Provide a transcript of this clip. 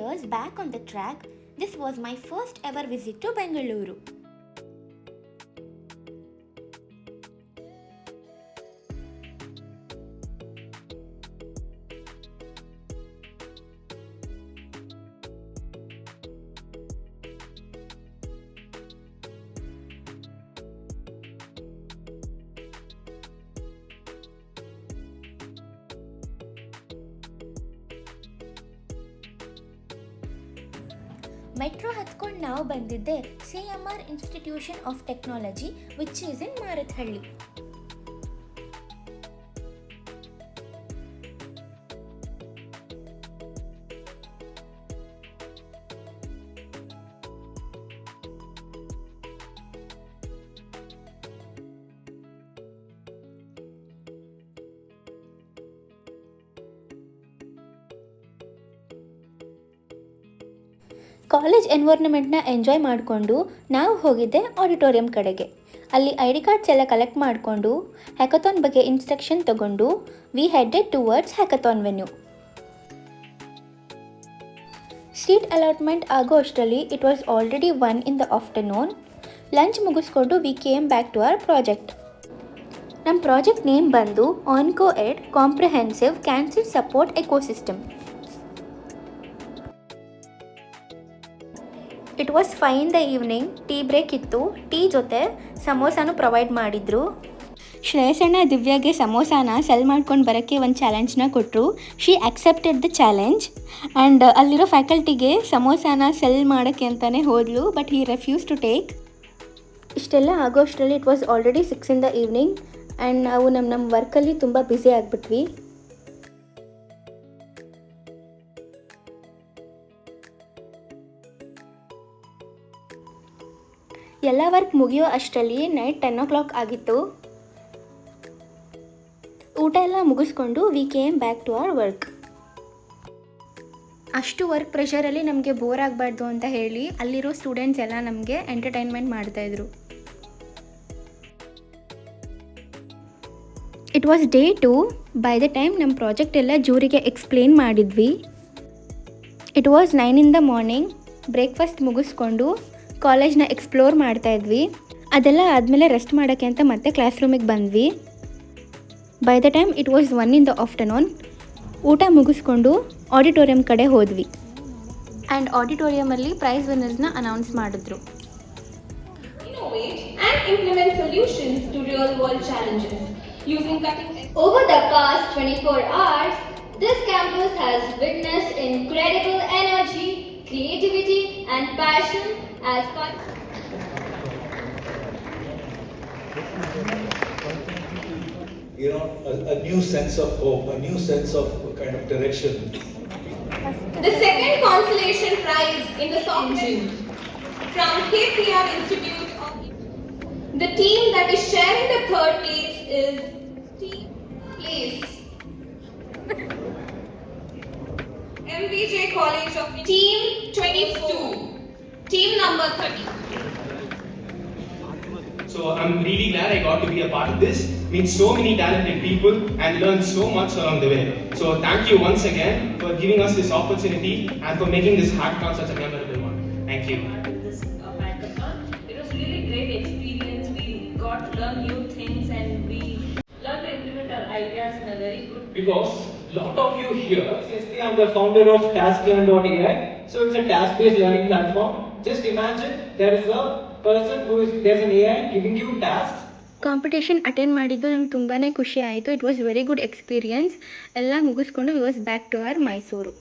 years back on the track, this was my first ever visit to Bengaluru. Metro ಹತ್ಕೊಂಡು ನಾವು ಬಂದಿದ್ದೆ CMR institution of technology which is in Marathahalli. College ಎನ್ವೈರ್ನಮೆಂಟ್ನ enjoy ಮಾಡಿಕೊಂಡು ನಾವು ಹೋಗಿದ್ದೆ auditorium ಕಡೆಗೆ. ಅಲ್ಲಿ ID ಕಾರ್ಡ್ಸ್ ಎಲ್ಲ ಕಲೆಕ್ಟ್ ಮಾಡಿಕೊಂಡು ಹ್ಯಾಕಥಾನ್ ಬಗ್ಗೆ ಇನ್ಸ್ಟ್ರಕ್ಷನ್ ತಗೊಂಡು we headed towards hackathon venue. Seat allotment ಆಗೋ ಅಷ್ಟರಲ್ಲಿ it was already 1 in the afternoon. Lunch ಮುಗಿಸ್ಕೊಂಡು we came back to our project. ನಮ್ಮ ಪ್ರಾಜೆಕ್ಟ್ ನೇಮ್ ಬಂದು OncoEd comprehensive cancer support ecosystem. It was 5 in the evening. Tea break ಇತ್ತು. Tea ಜೊತೆ ಸಮೋಸಾನು provide ಮಾಡಿದರು. ಶ್ರೇಯಸಣ್ಣ ದಿವ್ಯಾಗೆ ಸಮೋಸಾನ cell ಮಾಡ್ಕೊಂಡು ಬರೋಕ್ಕೆ ಒಂದು ಚಾಲೆಂಜ್ನ ಕೊಟ್ಟರು. She accepted the challenge and ಅಲ್ಲಿರೋ ಫ್ಯಾಕಲ್ಟಿಗೆ ಸಮೋಸಾನ ಸೆಲ್ ಮಾಡೋಕ್ಕೆ ಅಂತಲೇ ಹೋದಳು, but he refuse to take. ಇಷ್ಟೆಲ್ಲ ಆಗೋಷ್ಟರಲ್ಲಿ it was already 6 in the evening and ನಾವು ನಮ್ಮ ವರ್ಕಲ್ಲಿ ತುಂಬ ಬ್ಯುಸಿ ಆಗಿಬಿಟ್ವಿ. ಎಲ್ಲ ವರ್ಕ್ ಮುಗಿಯೋ ಅಷ್ಟರಲ್ಲಿ ನೈಟ್ 10 o'clock ಆಗಿತ್ತು. ಊಟ ಎಲ್ಲ ಮುಗಿಸ್ಕೊಂಡು we came back to our work. ಅಷ್ಟು ವರ್ಕ್ ಪ್ರೆಷರಲ್ಲಿ ನಮಗೆ ಬೋರ್ ಆಗಬಾರ್ದು ಅಂತ ಹೇಳಿ ಅಲ್ಲಿರೋ ಸ್ಟೂಡೆಂಟ್ಸ್ ಎಲ್ಲ ನಮಗೆ ಎಂಟರ್ಟೈನ್ಮೆಂಟ್ ಮಾಡ್ತಾಯಿದ್ರು. It was day 2. By the time ನಮ್ಮ ಪ್ರಾಜೆಕ್ಟ್ ಎಲ್ಲ ಜೂರಿಗೆ ಎಕ್ಸ್ಪ್ಲೇನ್ ಮಾಡಿದ್ವಿ. It was 9 in the morning. Breakfast ಮುಗಿಸ್ಕೊಂಡು ಕಾಲೇಜ್ನ ಎಕ್ಸ್ಪ್ಲೋರ್ ಮಾಡ್ತಾಯಿದ್ವಿ. ಅದೆಲ್ಲ ಆದಮೇಲೆ ರೆಸ್ಟ್ ಮಾಡೋಕ್ಕೆ ಅಂತ ಮತ್ತೆ ಕ್ಲಾಸ್ ರೂಮಿಗೆ ಬಂದ್ವಿ. By the time it was 1 in the afternoon. ಊಟ ಮುಗಿಸ್ಕೊಂಡು ಆಡಿಟೋರಿಯಂ ಕಡೆ ಹೋದ್ವಿ ಆ್ಯಂಡ್ ಆಡಿಟೋರಿಯಮಲ್ಲಿ ಪ್ರೈಸ್ ವಿನ್ನರ್ಸ್ನ ಅನೌನ್ಸ್ ಮಾಡಿದ್ರು. Over the past 24 hours, this campus has witnessed incredible energy, creativity and passion as part a new sense of hope, a new sense of kind of direction. The second consolation prize in the soft engine from KPR Institute of the team that is sharing the third place is MVJ College of Team 22, team number 30. So I'm really glad I got to be a part of this. Meet so many talented people and learn so much along the way. So thank you once again for giving us this opportunity and for making this hackathon such a memorable one. Thank you. This hackathon, it was really great experience. We got to learn new things and we learned to implement our ideas in a very good way. Because lot of you here, since I'm the founder of TaskLearn.ai, so it's a task-based learning platform. Just imagine there is a person there's an AI giving you tasks. Competition attend ಮಾಡಿದ್ದು ನಂಗೆ ತುಂಬಾ ಖುಷಿ ಆಯಿತು. It was very good experience. ಎಲ್ಲ ಮುಗಿಸ್ಕೊಂಡು we was back to our Mysuru.